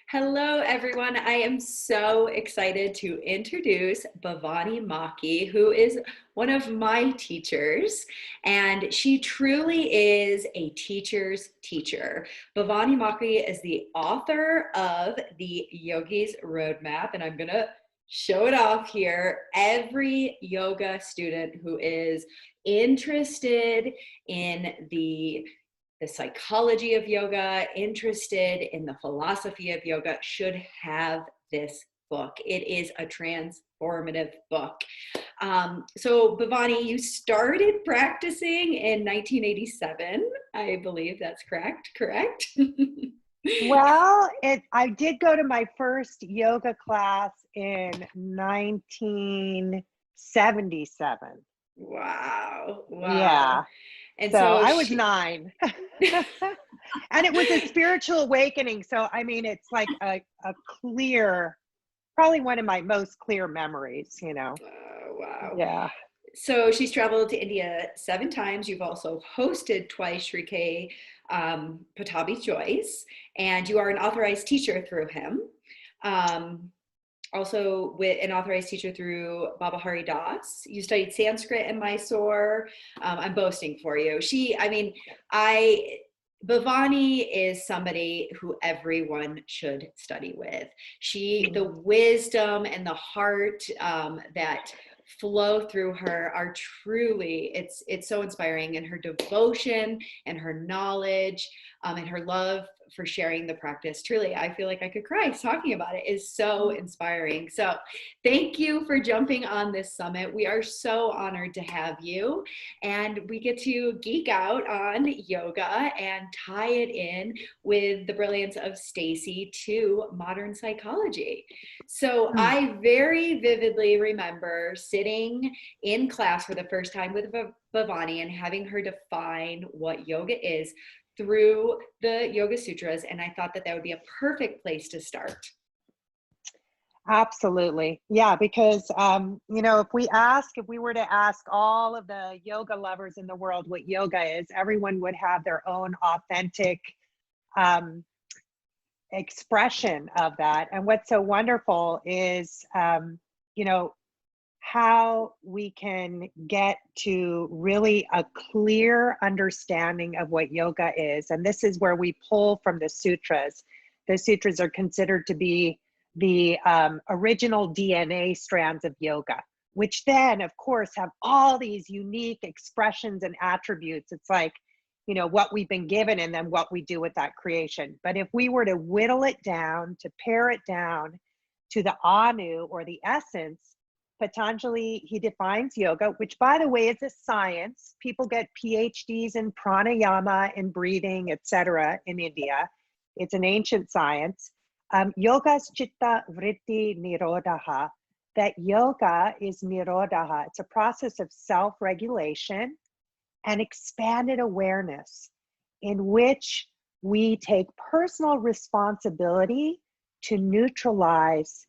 Hello, everyone. I am so excited to introduce Bhavani Maki, who is one of my teachers, and she truly is a teacher's teacher. Bhavani Maki is the author of the Yogi's Roadmap, and I'm going to show it off here. Every yoga student who is interested in the psychology of yoga, interested in the philosophy of yoga, should have this book. It is a transformative book. So Bhavani, you started practicing in 1987. I believe that's correct? Well, I did go to my first yoga class in 1977. Wow. Yeah. And So so I was 9. And it was a spiritual awakening. So, I mean, it's like a clear, probably one of my most clear memories. Wow. Yeah. So she's traveled to India 7 times. You've also hosted twice Sri K. Patabi Joyce, and you are an authorized teacher through him. Also with an authorized teacher through Baba Hari Das. You studied Sanskrit in Mysore. I'm boasting for you. Bhavani is somebody who everyone should study with. The wisdom and the heart that flow through her are truly, it's so inspiring, and her devotion and her knowledge and her love for sharing the practice. Truly, I feel like I could cry talking about it. Is so inspiring. So thank you for jumping on this summit. We are so honored to have you, and we get to geek out on yoga and tie it in with the brilliance of Stacy to modern psychology. So I very vividly remember sitting in class for the first time with Bhavani and having her define what yoga is through the Yoga Sutras, and I thought that that would be a perfect place to start. Absolutely. Yeah, because if we were to ask all of the yoga lovers in the world what yoga is, everyone would have their own authentic expression of that. And what's so wonderful is how we can get to really a clear understanding of what yoga is. And this is where we pull from the sutras. The sutras are considered to be the original DNA strands of yoga, which then, of course, have all these unique expressions and attributes. It's like, what we've been given and then what we do with that creation. But if we were to whittle it down, to pare it down to the Anu, or the essence, Patanjali, he defines yoga, which, by the way, is a science. People get PhDs in pranayama, in breathing, etc. in India. It's an ancient science. Yoga's chitta vritti nirodha. That yoga is nirodha. It's a process of self-regulation and expanded awareness in which we take personal responsibility to neutralize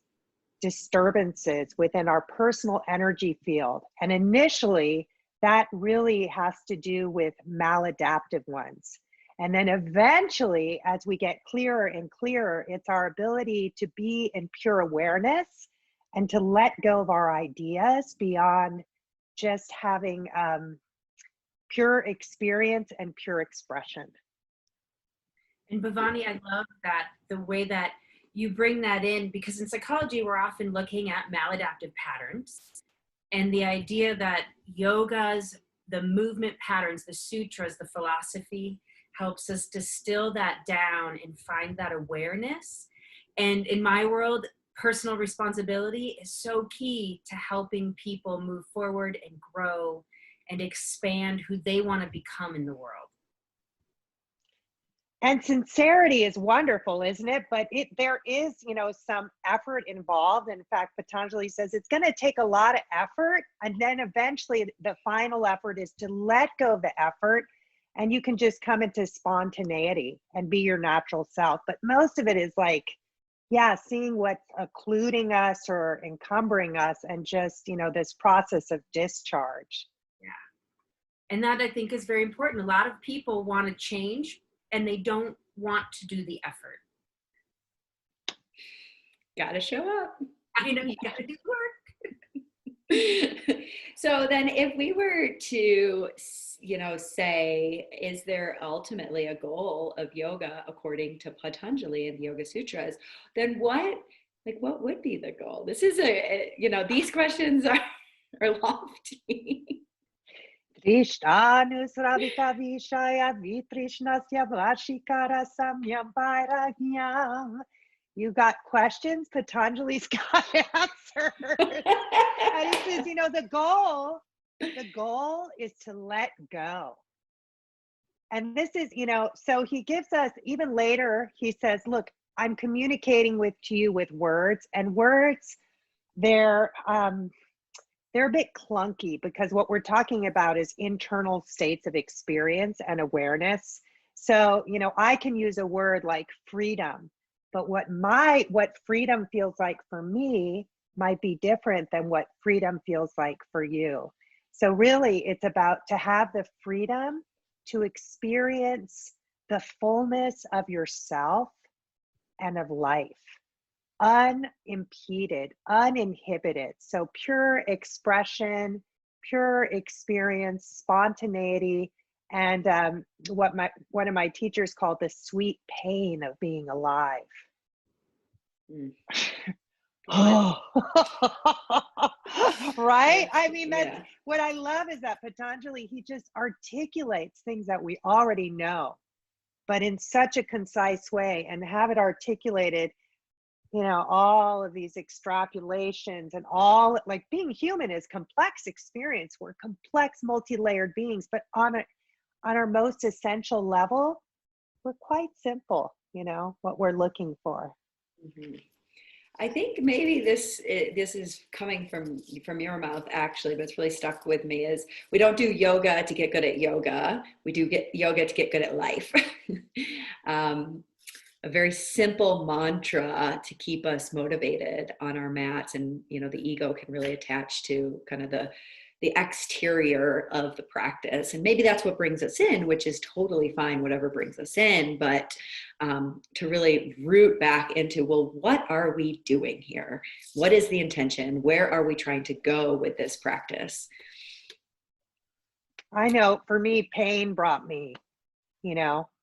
disturbances within our personal energy field. And initially, that really has to do with maladaptive ones. And then eventually, as we get clearer and clearer, it's our ability to be in pure awareness and to let go of our ideas beyond just having pure experience and pure expression. And Bhavani, I love that, the way that you bring that in, because in psychology, we're often looking at maladaptive patterns, and the idea that the movement patterns, the sutras, the philosophy helps us distill that down and find that awareness. And in my world, personal responsibility is so key to helping people move forward and grow and expand who they want to become in the world. And sincerity is wonderful, isn't it? But there is, some effort involved. In fact, Patanjali says it's going to take a lot of effort. And then eventually the final effort is to let go of the effort. And you can just come into spontaneity and be your natural self. But most of it is like, seeing what's occluding us or encumbering us, and just, this process of discharge. Yeah. And that, I think, is very important. A lot of people want to change, and they don't want to do the effort. Gotta show up. I know you gotta do work. So then if we were to, say, is there ultimately a goal of yoga according to Patanjali and the Yoga Sutras, then what would be the goal? This is these questions are lofty. Trishtanusradhika vishaya vitrishnasya vashikara samyam vairagyam. You got questions? Patanjali's got answers. And he says, the goal is to let go. And this is, so he gives us, even later, he says, look, I'm communicating to you with words, and words, they're a bit clunky, because what we're talking about is internal states of experience and awareness. So, I can use a word like freedom, but what freedom feels like for me might be different than what freedom feels like for you. So really, it's about to have the freedom to experience the fullness of yourself and of life, unimpeded, uninhibited. So pure expression, pure experience, spontaneity, and what one of my teachers called the sweet pain of being alive. Mm. Oh, right? I mean, that's Yeah. what I love, is that Patanjali, he just articulates things that we already know, but in such a concise way, and have it articulated, all of these extrapolations, and all, like, being human is complex experience. We're complex, multi-layered beings, but on our most essential level, we're quite simple, what we're looking for. Mm-hmm. I think maybe this is coming from your mouth, actually, but it's really stuck with me, is we don't do yoga to get good at yoga. We do get yoga to get good at life. A very simple mantra to keep us motivated on our mats. And, the ego can really attach to kind of the exterior of the practice. And maybe that's what brings us in, which is totally fine, whatever brings us in. But to really root back into, well, what are we doing here? What is the intention? Where are we trying to go with this practice? I know for me, pain brought me,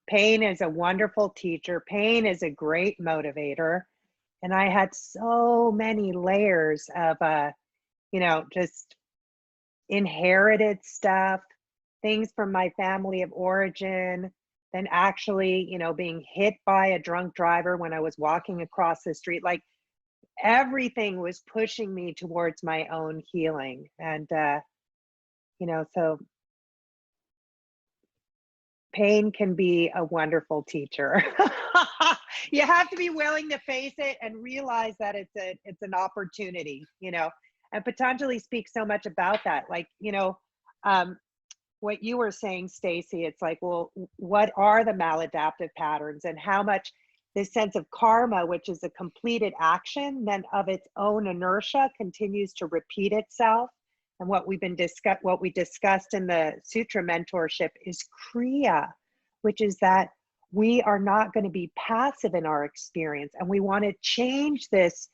pain is a wonderful teacher. Pain is a great motivator. And I had so many layers of, just inherited stuff, things from my family of origin, then actually, being hit by a drunk driver when I was walking across the street. Like, everything was pushing me towards my own healing. And, so pain can be a wonderful teacher. You have to be willing to face it and realize that it's an opportunity, and Patanjali speaks so much about that. Like, what you were saying, Stacy, it's like, well, what are the maladaptive patterns, and how much this sense of karma, which is a completed action, then of its own inertia continues to repeat itself. And what we discussed in the Sutra mentorship is Kriya, which is that we are not going to be passive in our experience, and we want to change this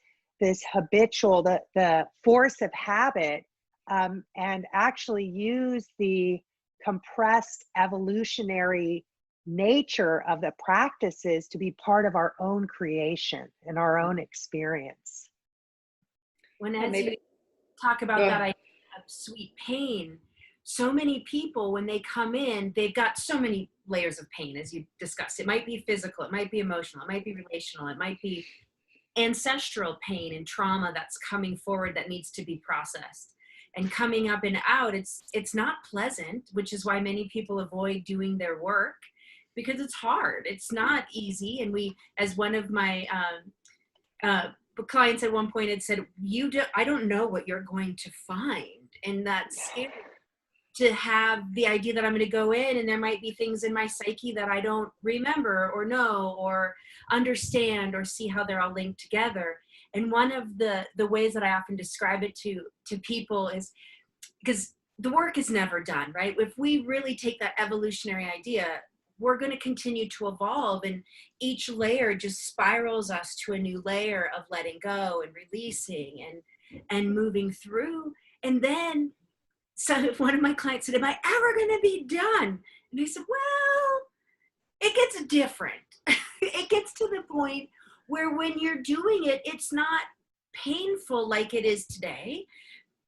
habitual, the force of habit, and actually use the compressed evolutionary nature of the practices to be part of our own creation and our own experience. As you talk about that idea of sweet pain, so many people, when they come in, they've got so many layers of pain, as you discussed. It might be physical, it might be emotional, it might be relational, it might be ancestral pain and trauma that's coming forward that needs to be processed. And coming up and out, it's not pleasant, which is why many people avoid doing their work, because it's hard. It's not easy. And as one of my clients at one point had said, I don't know what you're going to find. And that's scary, to have the idea that I'm going to go in and there might be things in my psyche that I don't remember or know or understand or see how they're all linked together. And one of the ways that I often describe it to people is, because the work is never done, right? If we really take that evolutionary idea, we're going to continue to evolve, and each layer just spirals us to a new layer of letting go and releasing and moving through. And then, so one of my clients said, am I ever going to be done? And I said, well, it gets different. It gets to the point where when you're doing it, it's not painful like it is today.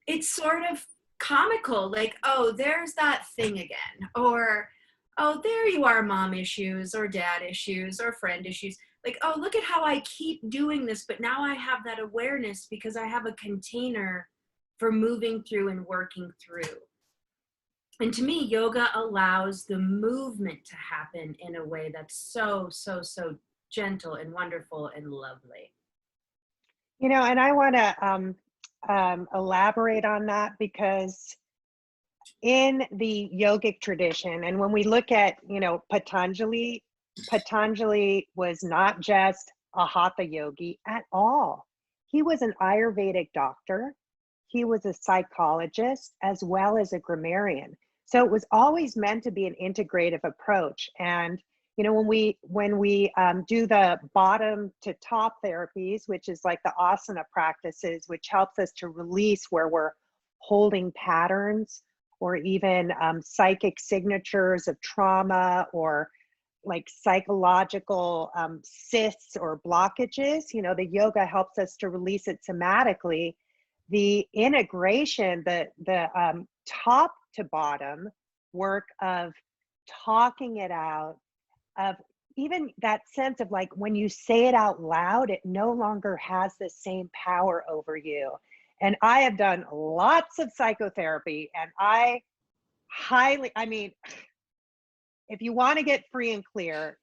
It's sort of comical, like, oh, there's that thing again, or oh, there you are, mom issues or dad issues or friend issues. Like, oh, look at how I keep doing this, but now I have that awareness because I have a container for moving through and working through. And to me, yoga allows the movement to happen in a way that's so, so, so gentle and wonderful and lovely. You know, and I want to elaborate on that, because in the yogic tradition, and when we look at, you know, Patanjali was not just a hatha yogi at all. He was an Ayurvedic doctor. He was a psychologist as well as a grammarian. So it was always meant to be an integrative approach. And you know, when we do the bottom to top therapies, which is like the asana practices, which helps us to release where we're holding patterns, or even psychic signatures of trauma, or like psychological cysts or blockages, you know, the yoga helps us to release it somatically. The integration, the top to bottom work of talking it out, of even that sense of like when you say it out loud, it no longer has the same power over you. And I have done lots of psychotherapy, and I mean, if you want to get free and clear,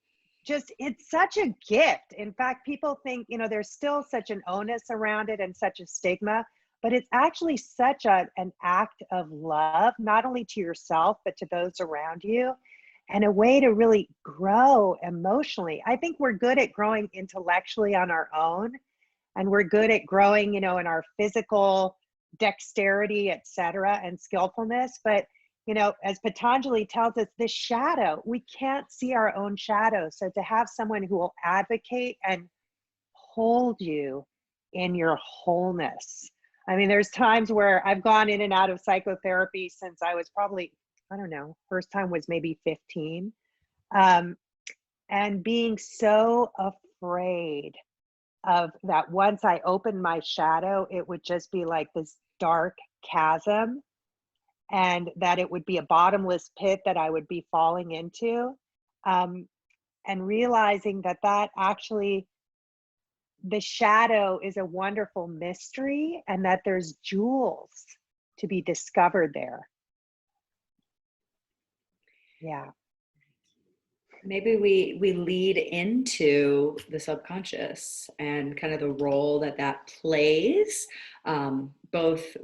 just, it's such a gift. In fact, people think, you know, there's still such an onus around it and such a stigma, but it's actually such an act of love, not only to yourself, but to those around you, and a way to really grow emotionally. I think we're good at growing intellectually on our own, and we're good at growing, you know, in our physical dexterity, et cetera, and skillfulness. But, you know, as Patanjali tells us, the shadow, we can't see our own shadow. So to have someone who will advocate and hold you in your wholeness. I mean, there's times where I've gone in and out of psychotherapy since I was probably, I don't know, first time was maybe 15. And being so afraid of that, once I opened my shadow, it would just be like this dark chasm, and that it would be a bottomless pit that I would be falling into. And realizing that actually, the shadow is a wonderful mystery, and that there's jewels to be discovered there. Yeah. Maybe we lead into the subconscious and kind of the role that plays, both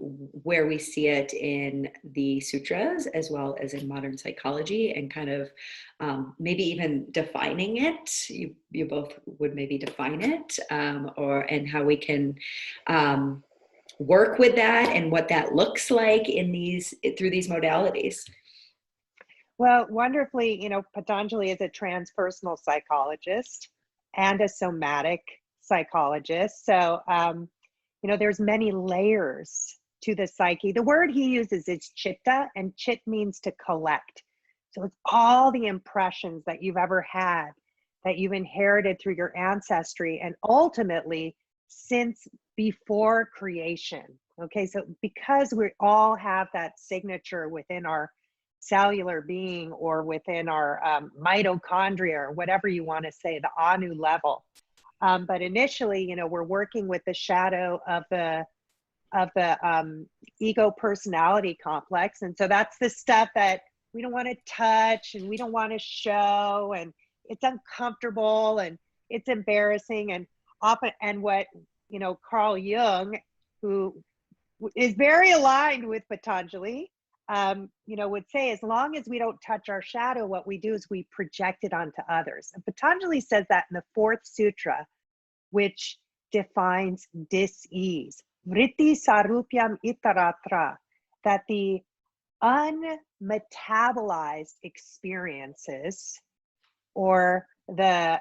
where we see it in the sutras as well as in modern psychology, and kind of maybe even defining it. You both would maybe define it, and how we can work with that, and what that looks like through these modalities. Well, wonderfully, you know, Patanjali is a transpersonal psychologist and a somatic psychologist. So, you know, there's many layers to the psyche. The word he uses is chitta, and chit means to collect. So it's all the impressions that you've ever had, that you've inherited through your ancestry, and ultimately since before creation. Okay, so because we all have that signature within our cellular being, or within our mitochondria, or whatever you want to say, the Anu level. But initially, you know, we're working with the shadow of the ego personality complex. And so that's the stuff that we don't want to touch, and we don't want to show, and it's uncomfortable, and it's embarrassing. And often, and what, you know, Carl Jung, who is very aligned with Patanjali, you know, would say, as long as we don't touch our shadow, what we do is we project it onto others. And Patanjali says that in the 4th sutra, which defines dis-ease. Vritti sarupyam itaratra, that the unmetabolized experiences or the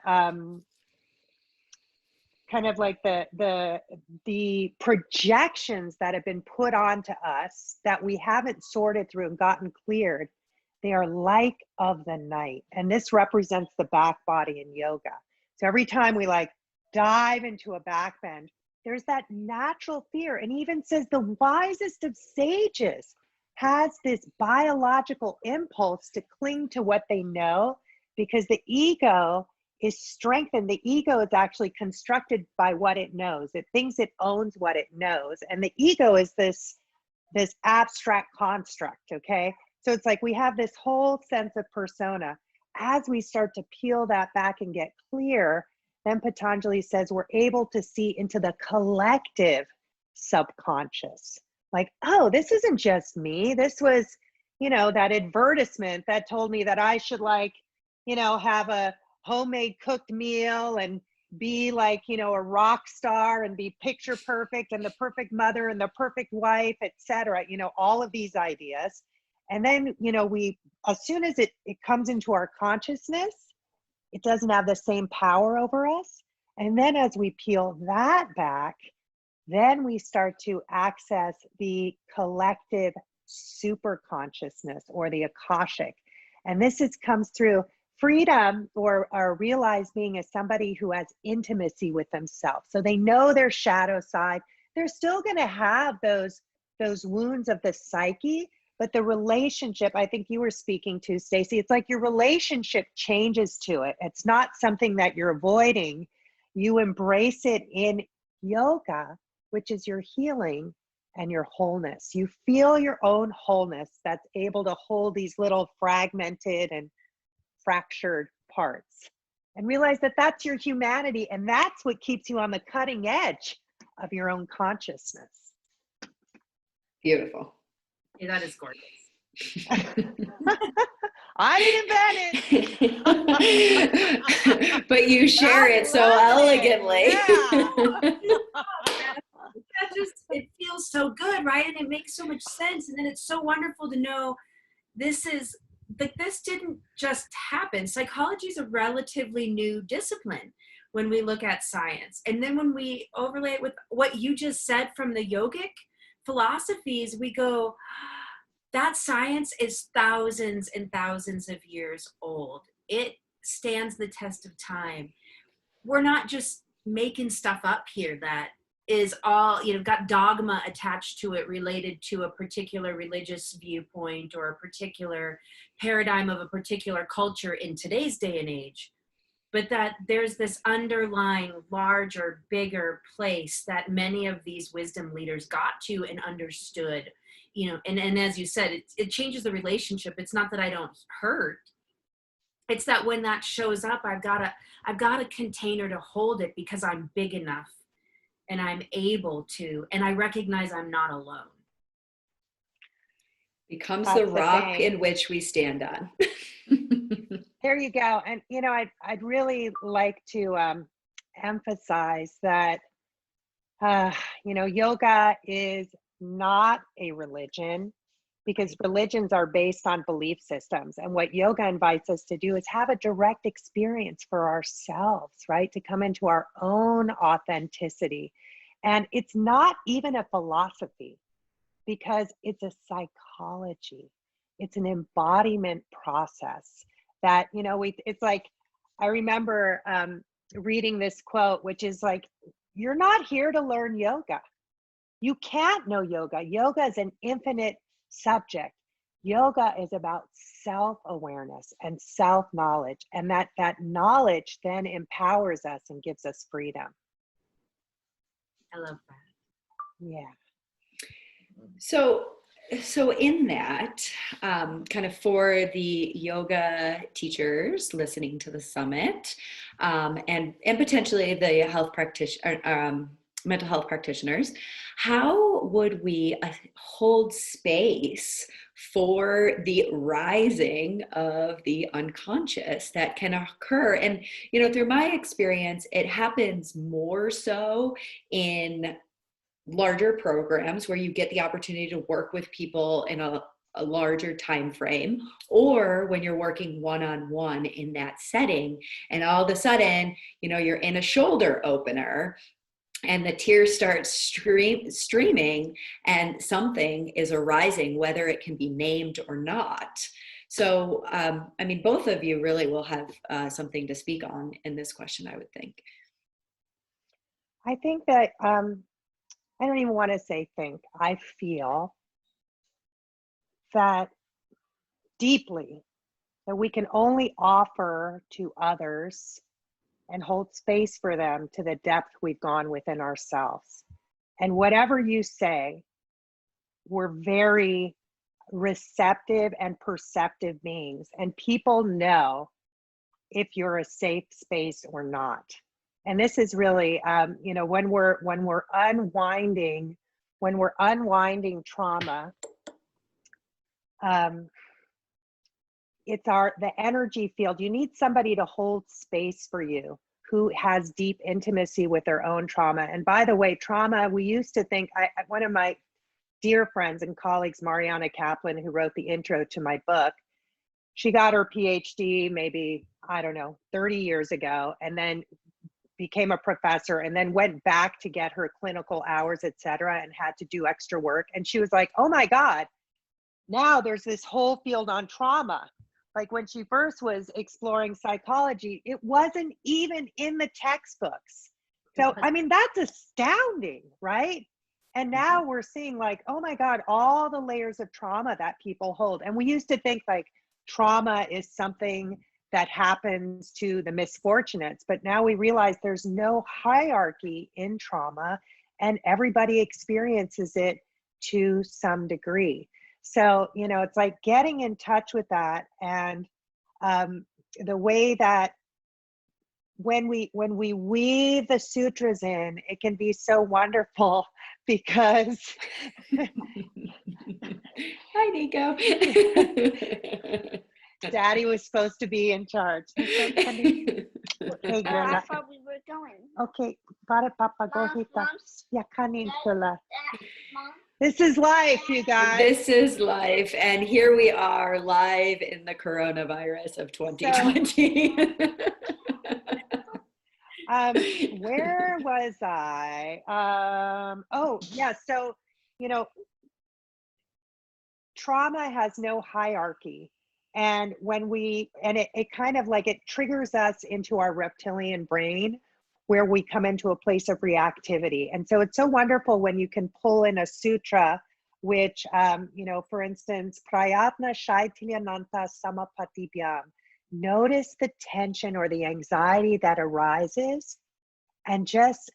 kind of like the projections that have been put onto us that we haven't sorted through and gotten cleared, they are like of the night. And this represents the back body in yoga. So every time we like dive into a back bend, there's that natural fear. And even says the wisest of sages has this biological impulse to cling to what they know, because the ego is strengthened. The ego is actually constructed by what it knows. It thinks it owns what it knows. And the ego is this abstract construct, okay? So it's like we have this whole sense of persona. As we start to peel that back and get clear, then Patanjali says we're able to see into the collective subconscious. Like, oh, this isn't just me. This was, that advertisement that told me that I should have a homemade cooked meal and be like, a rock star and be picture perfect and the perfect mother and the perfect wife, etc. All of these ideas. And then, we, as soon as it comes into our consciousness, it doesn't have the same power over us. And then as we peel that back, then we start to access the collective super consciousness, or the Akashic. And this comes through freedom, or realized being as somebody who has intimacy with themselves. So they know their shadow side. They're still going to have those wounds of the psyche, but the relationship, I think you were speaking to, Stacey, it's like your relationship changes to it. It's not something that you're avoiding. You embrace it in yoga, which is your healing and your wholeness. You feel your own wholeness that's able to hold these little fragmented and fractured parts, and realize that that's your humanity, and that's what keeps you on the cutting edge of your own consciousness. Beautiful. Yeah, that is gorgeous. I didn't invent it. But you share it so elegantly. It feels so good, right? And it makes so much sense. And then it's so wonderful to know this didn't just happen. Psychology is a relatively new discipline when we look at science. And then when we overlay it with what you just said from the yogic philosophies, we go, that science is thousands and thousands of years old. It stands the test of time. We're not just making stuff up here that is all, got dogma attached to it related to a particular religious viewpoint or a particular paradigm of a particular culture in today's day and age. But that there's this underlying larger, bigger place that many of these wisdom leaders got to and understood, and as you said, it changes the relationship. It's not that I don't hurt. It's that when that shows up, I've got a container to hold it because I'm big enough and I'm able to, and I recognize I'm not alone. Becomes That's the rock thing. in which we stand on. There you go. And, I'd really like to emphasize that, yoga is not a religion, because religions are based on belief systems. And what yoga invites us to do is have a direct experience for ourselves, right? To come into our own authenticity. And it's not even a philosophy, because it's a psychology. It's an embodiment process that, it's like, I remember reading this quote, which is like, you're not here to learn yoga. You can't know yoga. Yoga is an infinite subject. Yoga is about self-awareness and self-knowledge, and that knowledge then empowers us and gives us freedom. I love that. Yeah. So in that, kind of for the yoga teachers listening to the summit, and potentially the health practitioner, mental health practitioners, how would we hold space for the rising of the unconscious that can occur? And, through my experience, it happens more so in larger programs where you get the opportunity to work with people in a a larger time frame, or when you're working one-on-one in that setting, and all of a sudden, you're in a shoulder opener and the tears start streaming and something is arising, whether it can be named or not. So, both of you really will have something to speak on in this question, I would think. I think that, I don't even want to say think, I feel that deeply that we can only offer to others and hold space for them to the depth we've gone within ourselves. And whatever you say, we're very receptive and perceptive beings, and people know if you're a safe space or not. And this is really, when we're unwinding trauma, it's the energy field. You need somebody to hold space for you who has deep intimacy with their own trauma. And by the way, trauma, we used to think, one of my dear friends and colleagues, Mariana Kaplan, who wrote the intro to my book, she got her PhD maybe, 30 years ago, and then became a professor, and then went back to get her clinical hours, et cetera, and had to do extra work. And she was like, oh my God, now there's this whole field on trauma. Like when she first was exploring psychology, it wasn't even in the textbooks. So, that's astounding, right? And now we're seeing like, oh my God, all the layers of trauma that people hold. And we used to think like trauma is something that happens to the misfortunates, but now we realize there's no hierarchy in trauma and everybody experiences it to some degree. So, it's like getting in touch with that, and the way that when we weave the sutras in, it can be so wonderful because hi Nico. Daddy was supposed to be in charge. I thought we were going. Okay, para papa go hita. Mom, Ya kanin tula. Mom. This is life, you guys. This is life, and here we are live in the coronavirus of 2020. Where was I? Oh yeah, so trauma has no hierarchy, and it kind of like, it triggers us into our reptilian brain, where we come into a place of reactivity. And so it's so wonderful when you can pull in a sutra, which, for instance, prayatna shaitilyananta samapatibhyam. Notice the tension or the anxiety that arises and just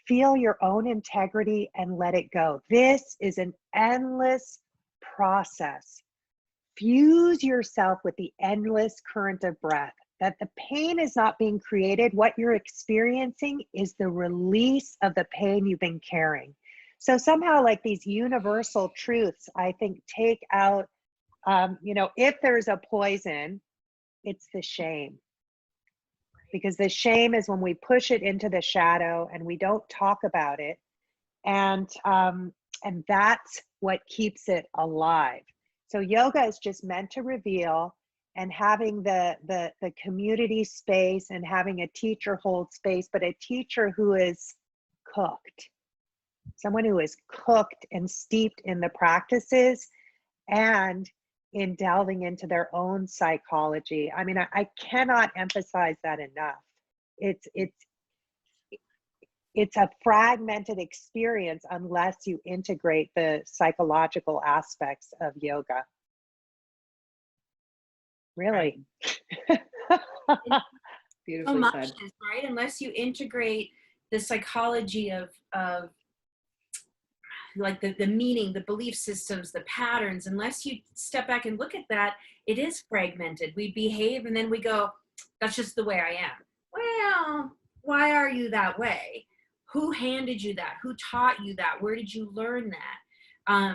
feel your own integrity and let it go. This is an endless process. Fuse yourself with the endless current of breath. That the pain is not being created. What you're experiencing is the release of the pain you've been carrying. So somehow, like these universal truths, I think, take out, if there's a poison, it's the shame. Because the shame is when we push it into the shadow and we don't talk about it. And that's what keeps it alive. So yoga is just meant to reveal, and having the community space and having a teacher hold space, but a teacher who is cooked, someone who is cooked and steeped in the practices and in delving into their own psychology. I cannot emphasize that enough. It's a fragmented experience unless you integrate the psychological aspects of yoga. Really. Beautifully much said. is, right? Unless you integrate the psychology of like the meaning, the belief systems, the patterns, unless you step back and look at that, it is fragmented. We behave and then we go, that's just the way I am. Well, why are you that way? Who handed you that? Who taught you that? Where did you learn that?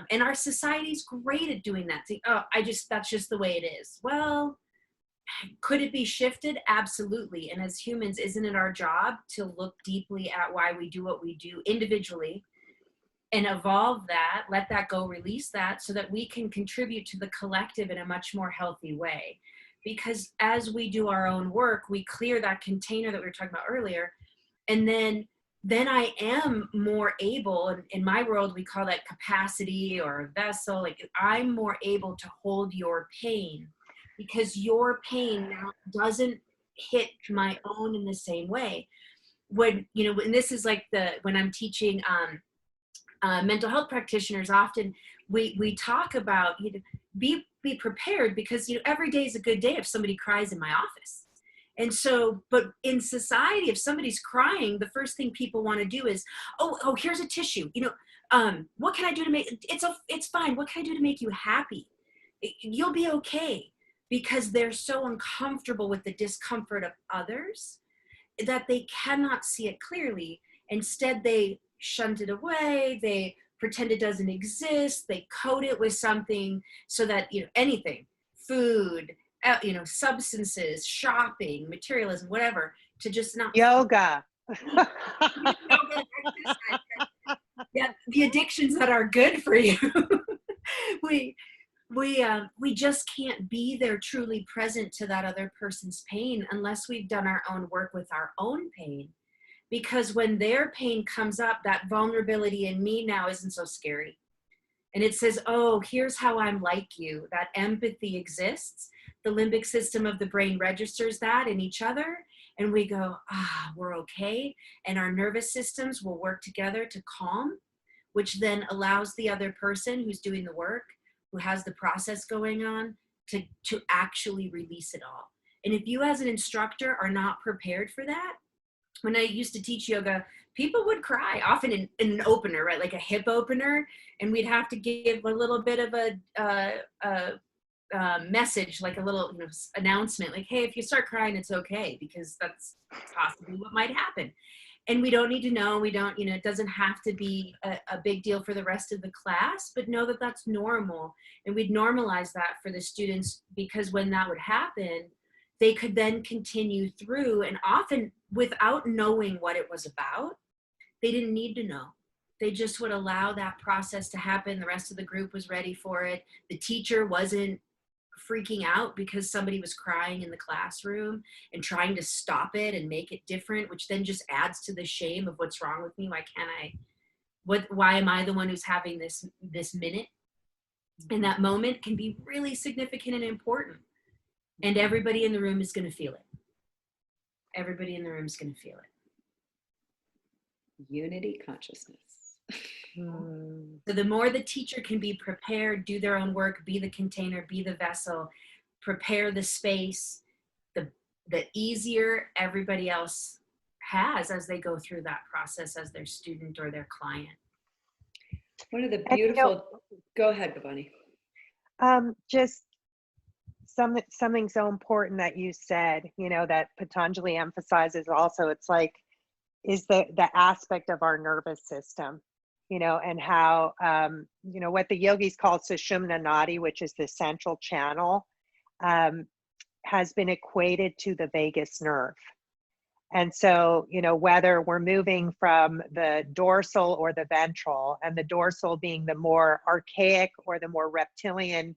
And our society's great at doing that. Saying, oh, that's just the way it is. Well, could it be shifted? Absolutely. And as humans, isn't it our job to look deeply at why we do what we do individually, and evolve that, let that go, release that, so that we can contribute to the collective in a much more healthy way. Because as we do our own work, we clear that container that we were talking about earlier, and then I am more able, in my world we call that capacity or vessel, like I'm more able to hold your pain, because your pain now doesn't hit my own in the same way. When, you know, and this is like when I'm teaching mental health practitioners, often we talk about, you know, be prepared, because, you know, every day is a good day if somebody cries in my office. And so, but in society, if somebody's crying, the first thing people want to do is, oh, here's a tissue. You know, what can I do to make it's fine. What can I do to make you happy? You'll be okay, because they're so uncomfortable with the discomfort of others that they cannot see it clearly. Instead, they shunt it away. They pretend it doesn't exist. They code it with something so that, you know, anything, food, you know, substances, shopping, materialism, whatever, to just not Yoga. Yeah, the addictions that are good for you. we just can't be there truly present to that other person's pain unless we've done our own work with our own pain. Because when their pain comes up, that vulnerability in me now isn't so scary. And it says, oh, here's how I'm like you. That empathy exists. The limbic system of the brain registers that in each other. And we go, we're okay. And our nervous systems will work together to calm, which then allows the other person who's doing the work, who has the process going on, to actually release it all. And if you as an instructor are not prepared for that, when I used to teach yoga, people would cry, often in an opener, right? Like a hip opener. And we'd have to give a little bit of a message, like a little, you know, announcement, like, hey, if you start crying, it's okay, because that's possibly what might happen. And we don't need to know, we don't, you know, it doesn't have to be a big deal for the rest of the class, but know that that's normal. And we'd normalize that for the students, because when that would happen, they could then continue through, and often without knowing what it was about. They didn't need to know. They just would allow that process to happen. The rest of the group was ready for it. The teacher wasn't freaking out because somebody was crying in the classroom and trying to stop it and make it different, which then just adds to the shame of what's wrong with me. Why can't I, why am I the one who's having this minute? And that moment can be really significant and important. And everybody in the room is going to feel it. Everybody in the room is going to feel it. Unity consciousness. So the more the teacher can be prepared, do their own work, be the container, be the vessel, prepare the space, the easier everybody else has as they go through that process as their student or their client. One of the beautiful, go ahead, Bhavani. Just something so important that you said, you know, that Patanjali emphasizes also, it's like, is the aspect of our nervous system, you know, and how, you know, what the yogis call Sushumna Nadi, which is the central channel, has been equated to the vagus nerve. And so, you know, whether we're moving from the dorsal or the ventral, and the dorsal being the more archaic or the more reptilian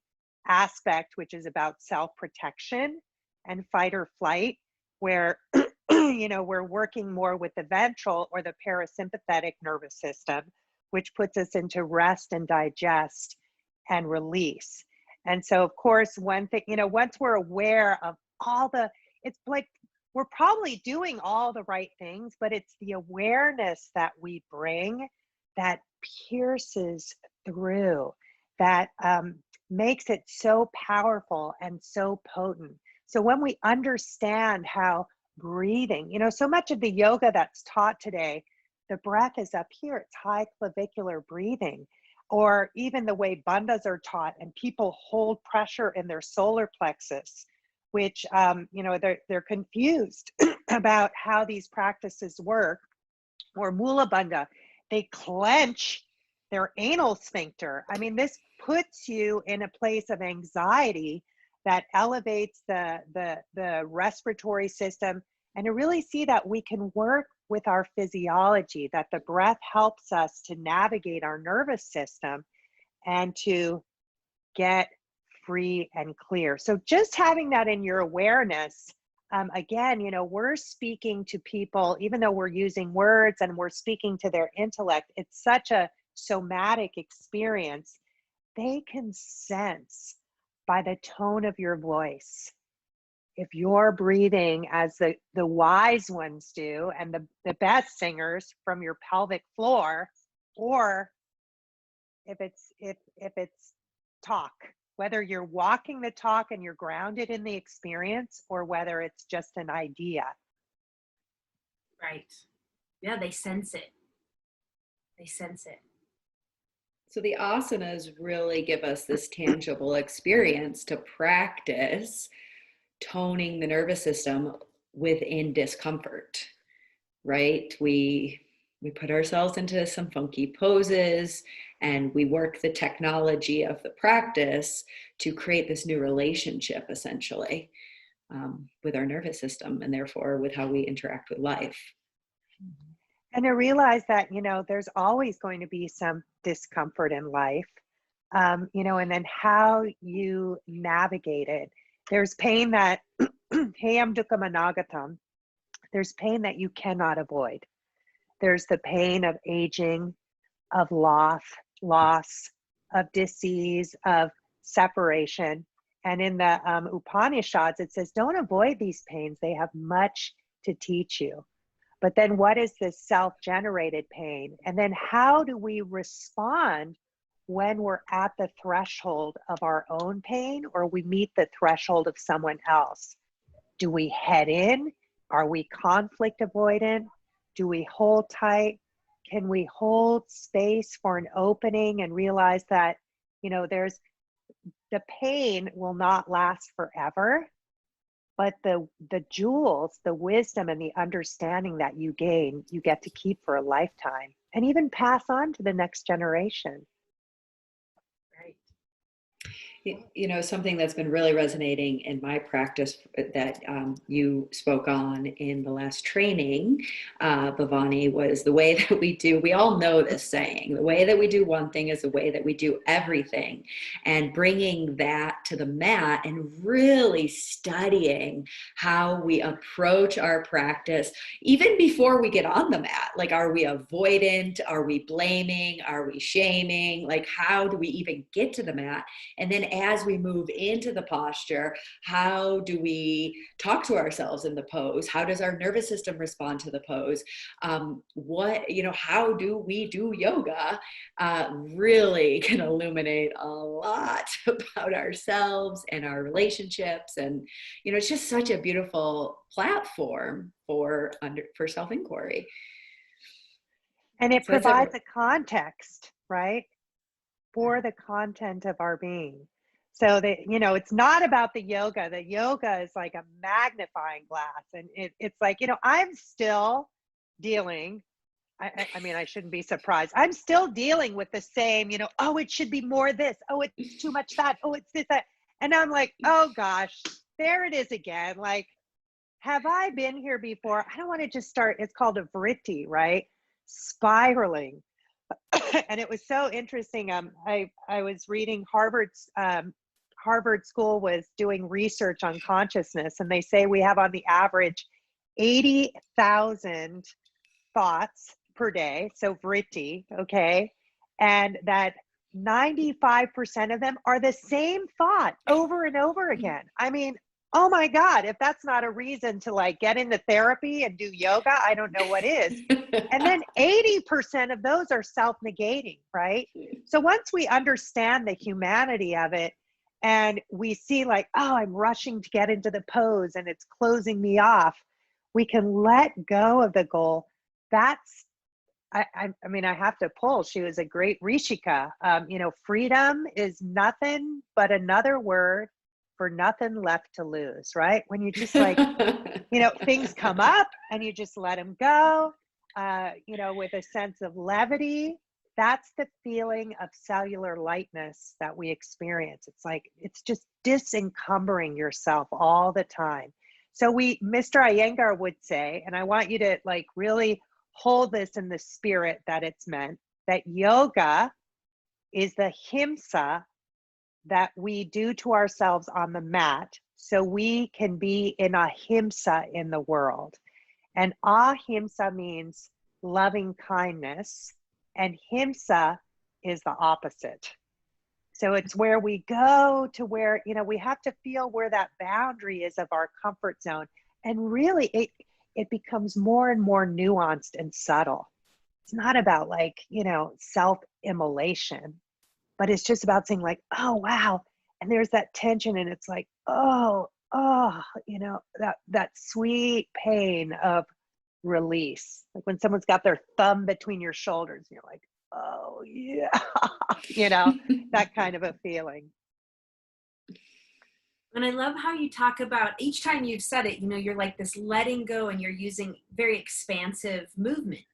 aspect, which is about self-protection and fight or flight, where, you know, we're working more with the ventral or the parasympathetic nervous system, which puts us into rest and digest and release. And so, of course, one thing, you know, once we're aware of all it's like, we're probably doing all the right things, but it's the awareness that we bring that pierces through, that makes it so powerful and so potent. So when we understand how breathing, you know, so much of the yoga that's taught today, the breath is up here, it's high clavicular breathing, or even the way bandhas are taught, and people hold pressure in their solar plexus, which, you know, they're confused about how these practices work. Or mula bandha, they clench their anal sphincter. I mean, this puts you in a place of anxiety that elevates the respiratory system, and to really see that we can work with our physiology, that the breath helps us to navigate our nervous system and to get free and clear. So just having that in your awareness, again, we're speaking to people, even though we're using words and we're speaking to their intellect, it's such a somatic experience. They can sense by the tone of your voice if you're breathing as the wise ones do and the best singers from your pelvic floor, or if it's talk, whether you're walking the talk and you're grounded in the experience, or whether it's just an idea. Right. Yeah, they sense it. They sense it. So the asanas really give us this tangible experience to practice toning the nervous system within discomfort, right? We put ourselves into some funky poses and we work the technology of the practice to create this new relationship, essentially, with our nervous system and therefore with how we interact with life. And to realize that, there's always going to be some discomfort in life, and then how you navigate it. There's pain that, heyam dukkam anagatam, there's pain that you cannot avoid. There's the pain of aging, of loss, of disease, of separation. And in the Upanishads, it says, don't avoid these pains. They have much to teach you. But then what is this self-generated pain? And then how do we respond when we're at the threshold of our own pain, or we meet the threshold of someone else? Do we head in? Are we conflict avoidant? Do we hold tight? Can we hold space for an opening and realize that, there's the pain will not last forever, but the jewels, the wisdom and the understanding that you gain, you get to keep for a lifetime and even pass on to the next generation. Right. Something that's been really resonating in my practice that you spoke on in the last training, Bhavani, was the way that we all know this saying, the way that we do one thing is the way that we do everything. And bringing that to the mat and really studying how we approach our practice, even before we get on the mat. Like, are we avoidant? Are we blaming? Are we shaming? Like, how do we even get to the mat? And then as we move into the posture, how do we talk to ourselves in the pose? How does our nervous system respond to the pose? How do we do yoga? Really can illuminate a lot about ourselves and our relationships. And, it's just such a beautiful platform for self-inquiry. And it provides a context, right, for the content of our being. So that, it's not about the yoga. The yoga is like a magnifying glass. And it's like, I'm still dealing. I mean, I shouldn't be surprised. I'm still dealing with the same, oh, it should be more this. Oh, it's too much that. Oh, it's this, that. And I'm like, oh gosh, there it is again. Like, have I been here before? I don't want to just start. It's called a vritti, right? Spiraling. And it was so interesting. I was reading Harvard School was doing research on consciousness, and they say we have on the average 80,000 thoughts per day. So vritti, okay, and that 95% of them are the same thought over and over again. I mean, oh my God, if that's not a reason to like get into therapy and do yoga, I don't know what is. And then 80% of those are self-negating, right? So once we understand the humanity of it and we see like, oh, I'm rushing to get into the pose and it's closing me off, we can let go of the goal. That's, I mean, I have to pull. She was a great Rishika. Freedom is nothing but another word for nothing left to lose, right? When you just like, things come up and you just let them go, with a sense of levity. That's the feeling of cellular lightness that we experience. It's like, it's just disencumbering yourself all the time. So Mr. Iyengar would say, and I want you to like really hold this in the spirit that it's meant, that yoga is the himsa that we do to ourselves on the mat so we can be in ahimsa in the world. And ahimsa means loving kindness, and himsa is the opposite. So it's where we go to where, you know, we have to feel where that boundary is of our comfort zone. And really it becomes more and more nuanced and subtle. It's not about like, you know, self-immolation, but it's just about saying like, oh, wow. And there's that tension and it's like, oh, you know, that sweet pain of release. Like when someone's got their thumb between your shoulders, and you're like, oh yeah, you know, that kind of a feeling. And I love how you talk about, each time you've said it, you know, you're like this letting go and you're using very expansive movement.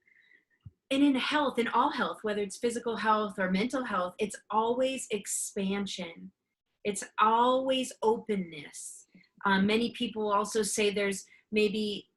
And in health, in all health, whether it's physical health or mental health, it's always expansion. It's always openness. Many people also say there's maybe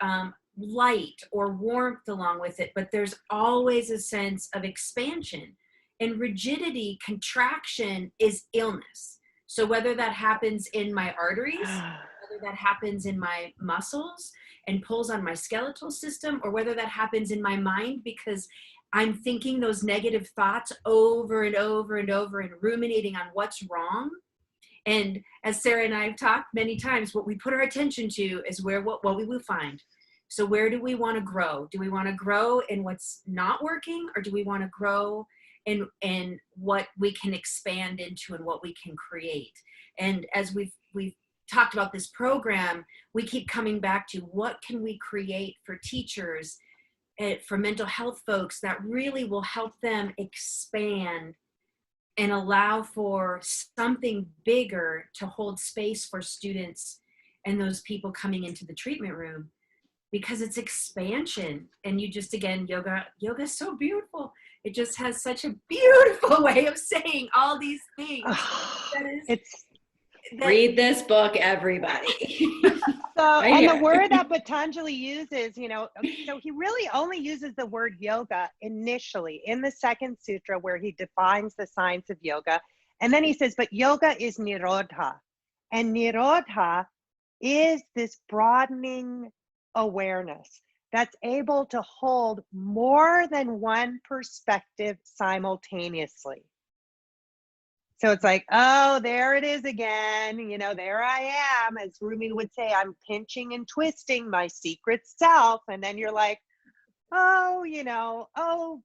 light or warmth along with it, but there's always a sense of expansion. And rigidity, contraction is illness. So whether that happens in my arteries, whether that happens in my muscles and pulls on my skeletal system, or whether that happens in my mind because I'm thinking those negative thoughts over and over and over and ruminating on what's wrong. And as Sarah and I have talked many times, what we put our attention to is what we will find. So where do we want to grow? Do we want to grow in what's not working, or do we want to grow in what we can expand into and what we can create? And as we've talked about this program, we keep coming back to what can we create for teachers, for mental health folks, that really will help them expand and allow for something bigger to hold space for students and those people coming into the treatment room, because it's expansion. And you just, again, yoga is so beautiful. It just has such a beautiful way of saying all these things. Read this book, everybody. So, and the word that Patanjali uses, you know, so he really only uses the word yoga initially in the second sutra where he defines the science of yoga. And then he says, but yoga is nirodha. And nirodha is this broadening awareness that's able to hold more than one perspective simultaneously. So it's like, oh, there it is again. You know, there I am. As Rumi would say, I'm pinching and twisting my secret self. And then you're like, oh, you know, oh,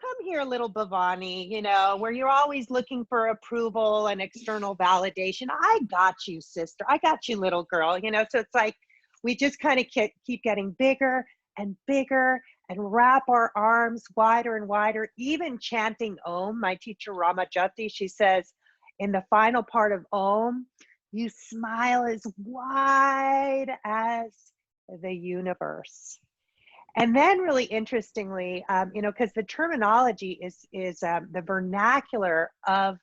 come here, little Bhavani, you know, where you're always looking for approval and external validation. I got you, sister. I got you, little girl. You know, so it's like, we just kind of keep getting bigger and bigger and wrap our arms wider and wider, even chanting Om. My teacher, Ramajati, she says, in the final part of Om, you smile as wide as the universe. And then really interestingly, you know, because the terminology is the vernacular of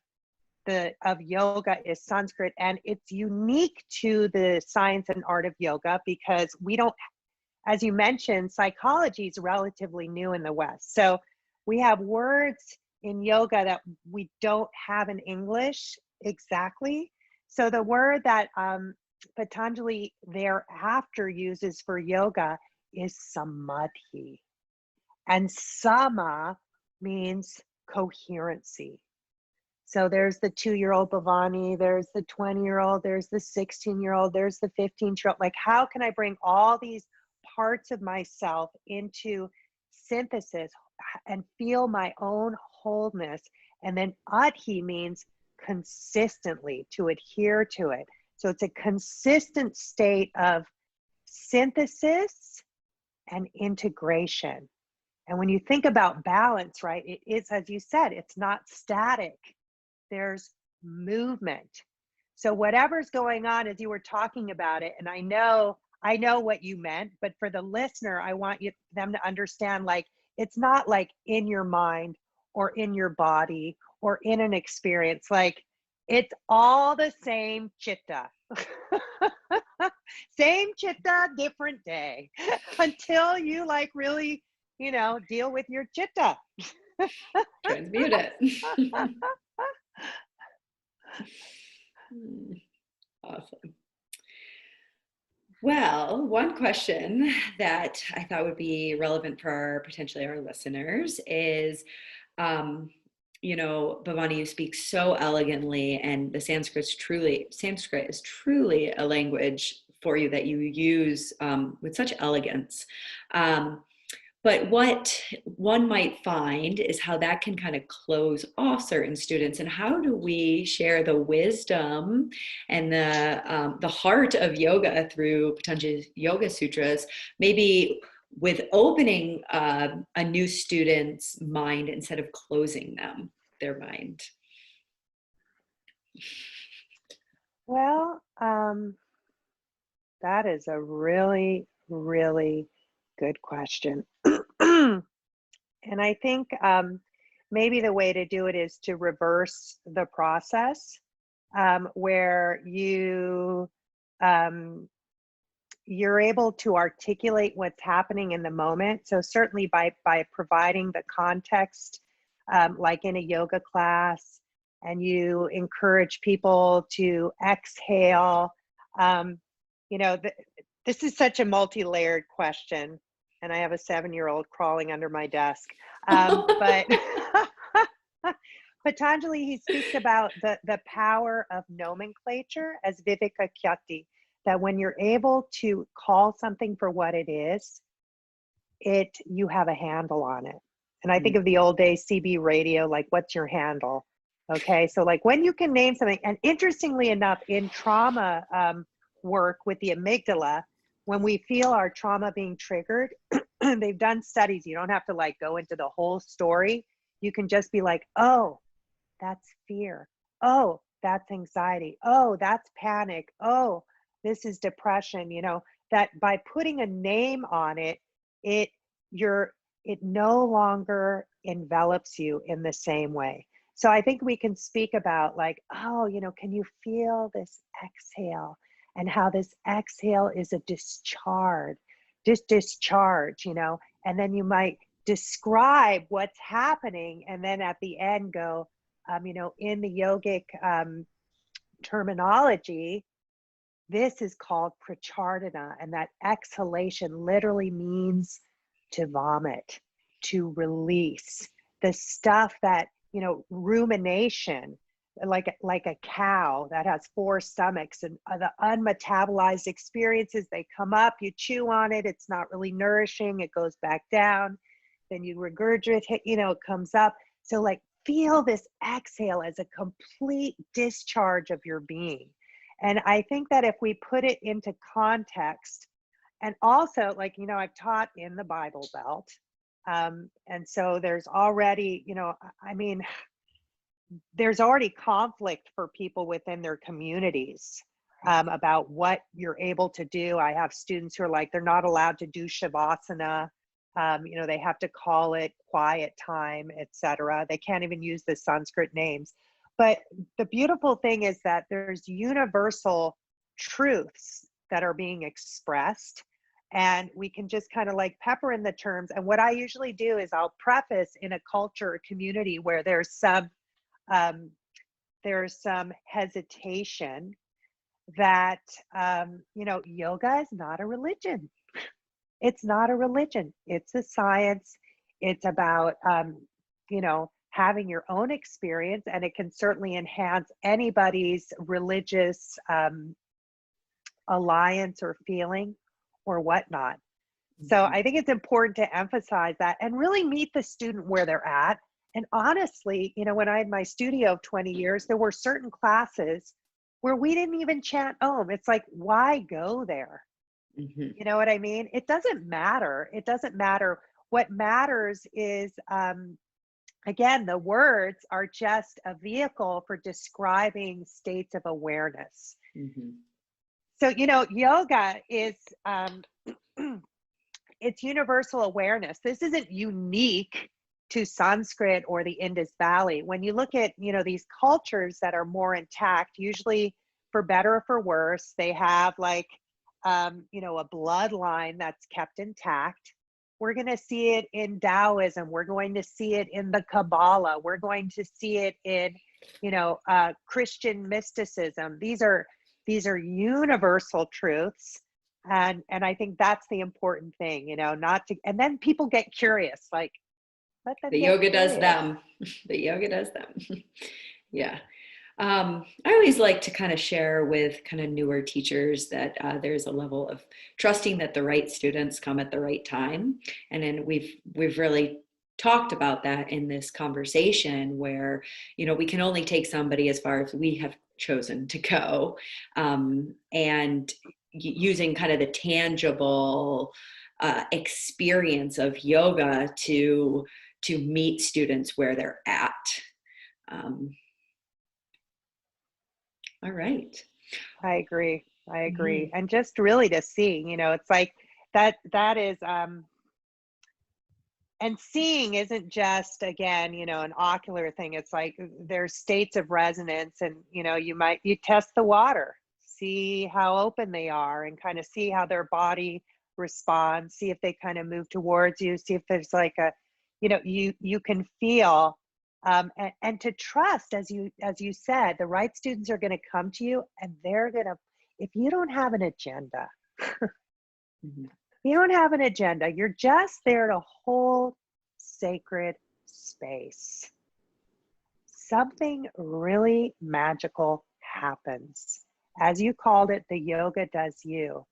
yoga is Sanskrit, and it's unique to the science and art of yoga because we don't, as you mentioned, psychology is relatively new in the West. So we have words in yoga that we don't have in English exactly. So the word that Patanjali thereafter uses for yoga is samadhi. And sama means coherency. So there's the 2-year-old Bhavani, there's the 20-year-old, there's the 16-year-old, there's the 15-year-old. Like, how can I bring all these parts of myself into synthesis and feel my own wholeness? And then adhi means consistently, to adhere to it. So it's a consistent state of synthesis and integration. And when you think about balance, right, it is, as you said, it's not static. There's movement. So whatever's going on as you were talking about it, and I know what you meant, but for the listener, I want them to understand, like, it's not like in your mind or in your body or in an experience. Like, it's all the same chitta. Same chitta, different day, until you like really, deal with your chitta. Transmute it. Awesome. Well, one question that I thought would be relevant for potentially our listeners is, Bhavani, you speak so elegantly, and the Sanskrit is truly a language for you that you use with such elegance. But what one might find is how that can kind of close off certain students. And how do we share the wisdom and the heart of yoga through Patanjali's Yoga Sutras, maybe with opening a new student's mind instead of closing their mind? Well, that is a really, really good question. And I think maybe the way to do it is to reverse the process, where you're able to articulate what's happening in the moment. So certainly by providing the context, like in a yoga class, and you encourage people to exhale. This is such a multi-layered question, and I have a 7-year-old crawling under my desk. But Patanjali, he speaks about the power of nomenclature as viveka khyati, that when you're able to call something for what it is, you have a handle on it. And I think of the old days CB radio, like, what's your handle? Okay, so like when you can name something, and interestingly enough, in trauma work with the amygdala, when we feel our trauma being triggered, they've done studies. You don't have to like go into the whole story. You can just be like, oh, that's fear. Oh, that's anxiety. Oh, that's panic. Oh, this is depression. That by putting a name on it, it no longer envelops you in the same way. So I think we can speak about like, oh, can you feel this exhale, and how this exhale is a discharge, and then you might describe what's happening. And then at the end go, in the yogic terminology, this is called pracharana. And that exhalation literally means to vomit, to release the stuff that, rumination, like a cow that has 4 stomachs, and the unmetabolized experiences, they come up, you chew on it, it's not really nourishing, it goes back down, then you regurgitate, it comes up. So like feel this exhale as a complete discharge of your being. And I think that if we put it into context, and also like, I've taught in the Bible Belt. And so there's already, there's already conflict for people within their communities about what you're able to do. I have students who are like, they're not allowed to do Shavasana. They have to call it quiet time, etc. They can't even use the Sanskrit names. But the beautiful thing is that there's universal truths that are being expressed, and we can just kind of like pepper in the terms. And what I usually do is I'll preface in a culture or community where there's some hesitation that, yoga is not a religion. It's not a religion. It's a science. It's about, having your own experience, and it can certainly enhance anybody's religious alliance or feeling or whatnot. So I think it's important to emphasize that and really meet the student where they're at. And honestly, when I had my studio of 20 years, there were certain classes where we didn't even chant Om. It's like, why go there? You know what I mean? It doesn't matter. It doesn't matter. What matters is, again, the words are just a vehicle for describing states of awareness. So, yoga is, it's universal awareness. This isn't unique to Sanskrit or the Indus Valley. When you look at, these cultures that are more intact, usually for better or for worse, they have like, a bloodline that's kept intact. we're going to see it in Taoism. We're going to see it in the Kabbalah. We're going to see it in, Christian mysticism. These are universal truths. And I think that's the important thing, not to, and then people get curious, like, let them The get yoga does curious. them. The yoga does them. Yeah. I always like to kind of share with kind of newer teachers that there's a level of trusting that the right students come at the right time. And then we've really talked about that in this conversation where, we can only take somebody as far as we have chosen to go. And using kind of the tangible experience of yoga to meet students where they're at. All right. I agree. And just really to see, it's like that is, and seeing isn't just, again, an ocular thing. It's like there's states of resonance, and, you test the water, see how open they are, and kind of see how their body responds, see if they kind of move towards you, see if there's like a, you can feel, and to trust, as you said, the right students are going to come to you, and they're going to, if you don't have an agenda, you don't have an agenda, you're just there to hold sacred space. Something really magical happens. As you called it, the yoga does you.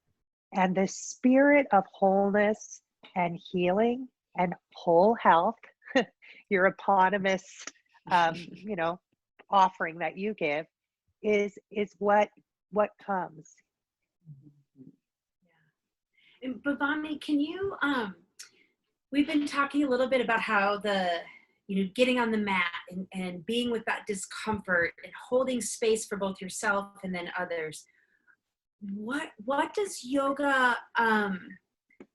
And the spirit of wholeness and healing and whole health, your eponymous, offering that you give, is what comes. Yeah. And Bhavani, can you, we've been talking a little bit about how getting on the mat and being with that discomfort and holding space for both yourself and then others. What does yoga,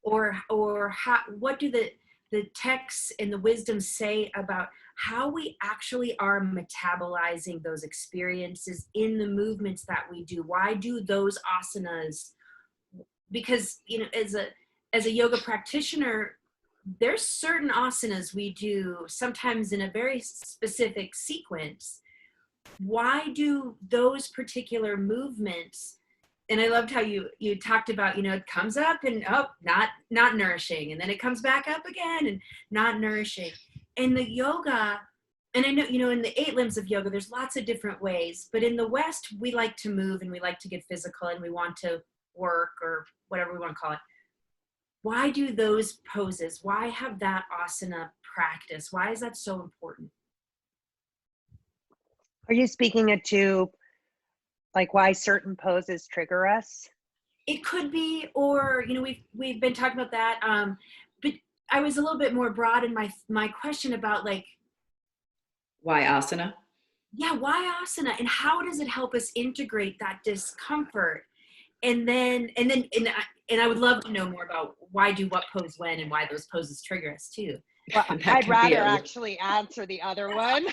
or how, what do the texts and the wisdom say about how we actually are metabolizing those experiences in the movements that we do? Why do those asanas? Because, as a yoga practitioner, there's certain asanas we do sometimes in a very specific sequence. Why do those particular movements? And I loved how you talked about, it comes up and not nourishing. And then it comes back up again and not nourishing. And the yoga, and I know, in the 8 limbs of yoga, there's lots of different ways, but in the West, we like to move and we like to get physical and we want to work or whatever we want to call it. Why do those poses? Why have that asana practice? Why is that so important? Are you speaking to like why certain poses trigger us? It could be, or, we've been talking about that. But I was a little bit more broad in my question about like, why asana? Yeah, why asana, and how does it help us integrate that discomfort? And I would love to know more about why do what pose when and why those poses trigger us too. Well, I'd rather actually answer the other one,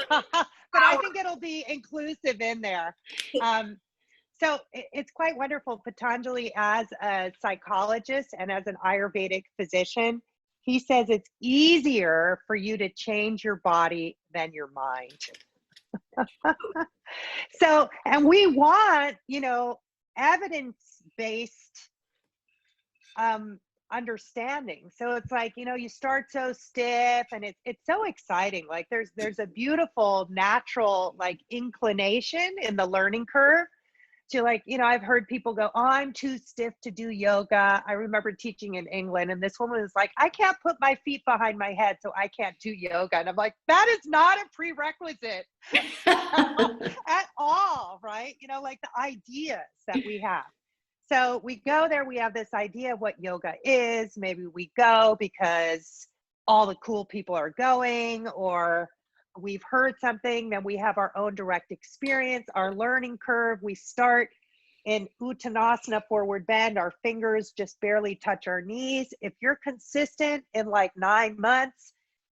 but I think it'll be inclusive in there. So it's quite wonderful. Patanjali, as a psychologist and as an Ayurvedic physician, he says it's easier for you to change your body than your mind. So, and we want, evidence-based understanding. So it's like, you start so stiff and it's so exciting. Like there's a beautiful natural like inclination in the learning curve to like, I've heard people go, oh, I'm too stiff to do yoga. I remember teaching in England and this woman was like, I can't put my feet behind my head, so I can't do yoga. And I'm like, that is not a prerequisite at all, right? Like the ideas that we have. So we go there, we have this idea of what yoga is. Maybe we go because all the cool people are going, or we've heard something, then we have our own direct experience, our learning curve. We start in Uttanasana, forward bend, our fingers just barely touch our knees. If you're consistent in like 9 months,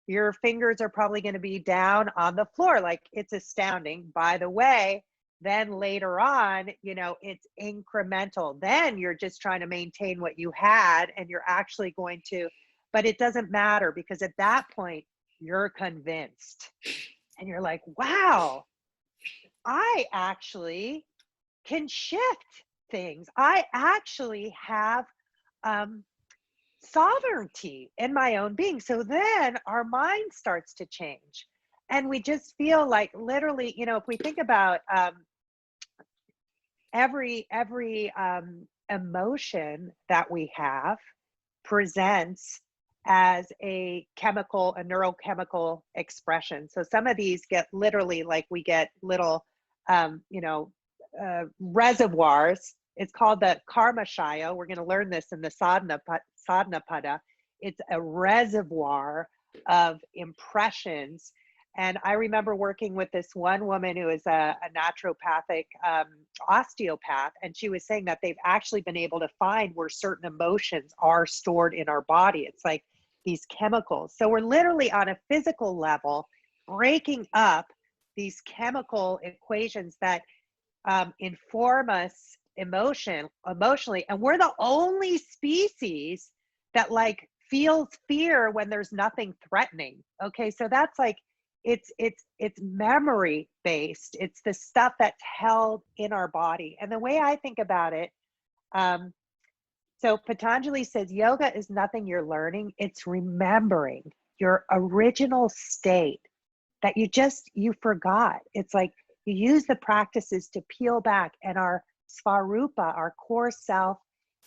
your fingers are probably going to be down on the floor. Like, it's astounding. By the way, then later on, it's incremental. Then you're just trying to maintain what you had, and you're actually going to but it doesn't matter because at that point you're convinced and you're like, wow, I actually can shift things. I actually have sovereignty in my own being. So then our mind starts to change. And we just feel like literally, you know, if we think about every emotion that we have presents as a neurochemical expression. So some of these get literally like we get little, reservoirs. It's called the karmashaya. We're going to learn this in the sadhana pada. It's a reservoir of impressions. And I remember working with this one woman who is a naturopathic osteopath, and she was saying that they've actually been able to find where certain emotions are stored in our body. It's like these chemicals. So we're literally on a physical level breaking up these chemical equations that inform us emotionally. And we're the only species that like feels fear when there's nothing threatening. Okay, so that's like, it's memory based. It's the stuff that's held in our body. And the way I think about it, so Patanjali says yoga is nothing you're learning, it's remembering your original state that you forgot. It's like you use the practices to peel back, and our svarupa, our core self,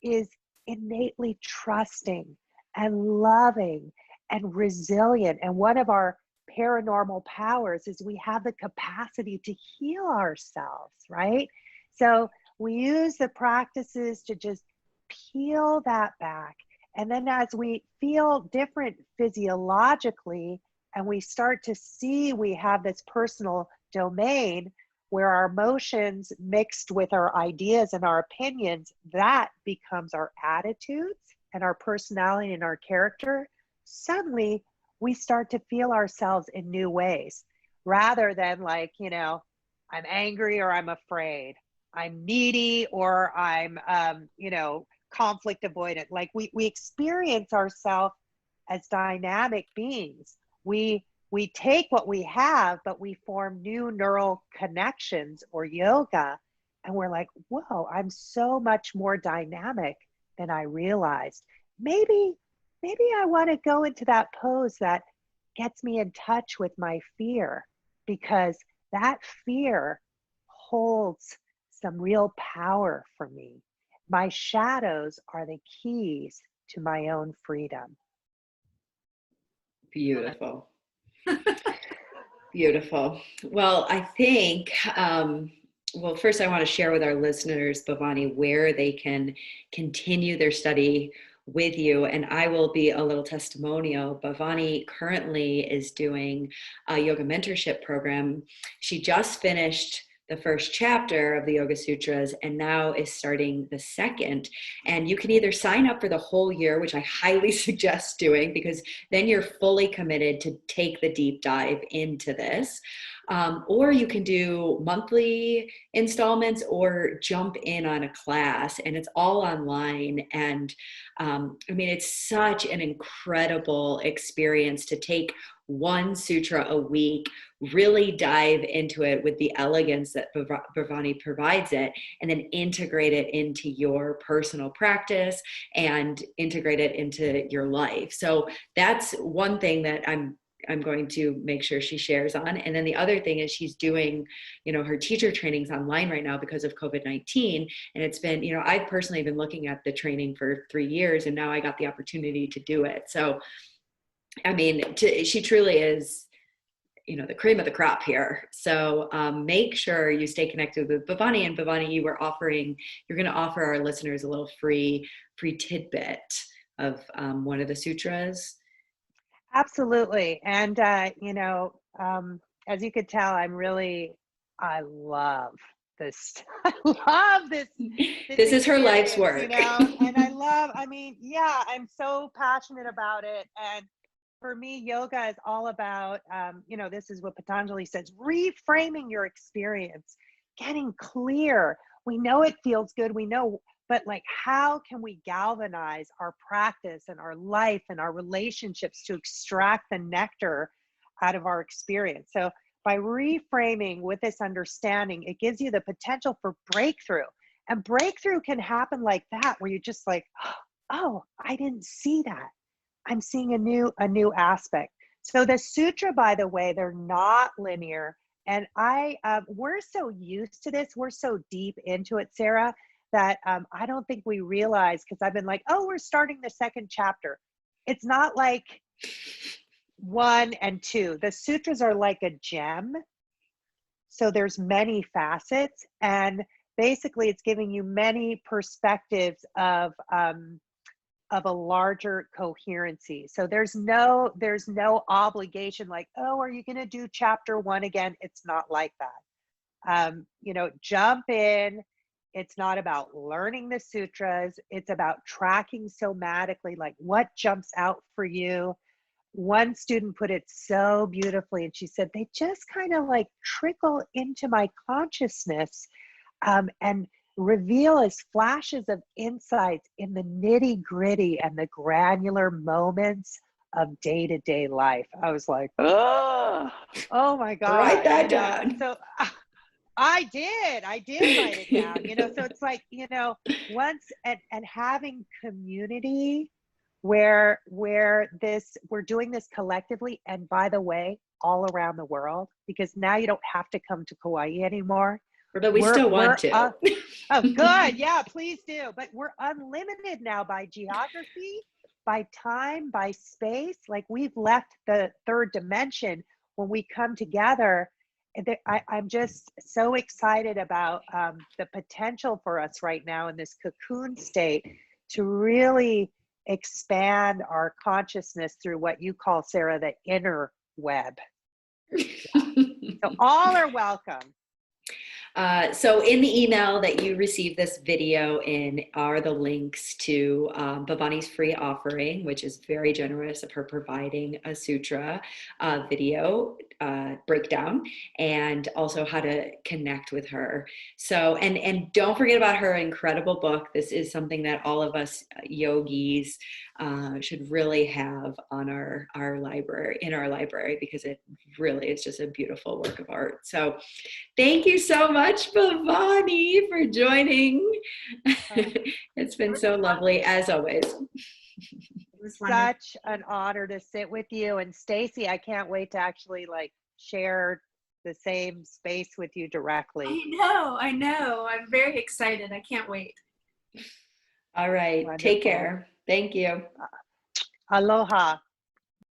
is innately trusting and loving and resilient. And one of our paranormal powers is we have the capacity to heal ourselves, right? So we use the practices to just peel that back. And then as we feel different physiologically, and we start to see we have this personal domain where our emotions mixed with our ideas and our opinions, that becomes our attitudes and our personality and our character. Suddenly we start to feel ourselves in new ways, rather than like, you know, I'm angry or I'm afraid, I'm needy or I'm, conflict avoidant. Like we experience ourselves as dynamic beings. We take what we have, but we form new neural connections or yoga. And we're like, whoa, I'm so much more dynamic than I realized. Maybe I want to go into that pose that gets me in touch with my fear, because that fear holds some real power for me. My shadows are the keys to my own freedom. Beautiful. Beautiful. Well, I think, first I want to share with our listeners, Bhavani, where they can continue their study with you. And I will be a little testimonial. Bhavani currently is doing a yoga mentorship program. She just finished the first chapter of the Yoga Sutras and now is starting the second. And you can either sign up for the whole year, which I highly suggest doing, because then you're fully committed to take the deep dive into this. Or you can do monthly installments or jump in on a class, and it's all online. And it's such an incredible experience to take one sutra a week, really dive into it with the elegance that Bhavani provides it, and then integrate it into your personal practice and integrate it into your life. So that's one thing that I'm going to make sure she shares on. And then the other thing is she's doing, her teacher trainings online right now because of COVID-19. And it's been, I've personally been looking at the training for 3 years, and now I got the opportunity to do it. So, she truly is, the cream of the crop here. So make sure you stay connected with Bhavani. And Bhavani, you're going to offer our listeners a little free tidbit of one of the sutras. Absolutely. And, as you could tell, I love this. I love this. This is her life's work. And I'm so passionate about it. And for me, yoga is all about, this is what Patanjali says, reframing your experience, getting clear. We know it feels good. We know but like, how can we galvanize our practice and our life and our relationships to extract the nectar out of our experience? So by reframing with this understanding, it gives you the potential for breakthrough. And breakthrough can happen like that, where you're just like, oh, I didn't see that. I'm seeing a new aspect. So the sutra, by the way, they're not linear. And we're so used to this, we're so deep into it, Sarah, that I don't think we realize, because I've been like, oh, we're starting the second chapter. It's not like 1 and 2. The sutras are like a gem. So there's many facets, and basically it's giving you many perspectives of a larger coherency. So there's no obligation like, oh, are you going to do chapter 1 again? It's not like that. Jump in. It's not about learning the sutras. It's about tracking somatically, like what jumps out for you. One student put it so beautifully, and she said, they just kind of like trickle into my consciousness and reveal as flashes of insights in the nitty gritty and the granular moments of day-to-day life. I was like, oh my God. Write that down. So I did write it down, so it's like, once and having community where we're doing this collectively, and by the way, all around the world, because now you don't have to come to Kauai anymore. But we still want to. Oh, good. Yeah, please do. But we're unlimited now by geography, by time, by space. Like, we've left the third dimension when we come together. I'm just so excited about the potential for us right now in this cocoon state to really expand our consciousness through what you call, Sarah, the inner web. So all are welcome. So in the email that you received this video in are the links to Bhavani's free offering, which is very generous of her providing a sutra video breakdown, and also how to connect with her. So, and don't forget about her incredible book. This is something that all of us yogis should really have on our library, because it really is just a beautiful work of art. So thank you so much, Bhavani, for joining. It's been so lovely, as always. It was such an honor to sit with you. And Stacy, I can't wait to actually share the same space with you directly. I know. I'm very excited. I can't wait. All right. Wonderful. Take care. Thank you. Aloha.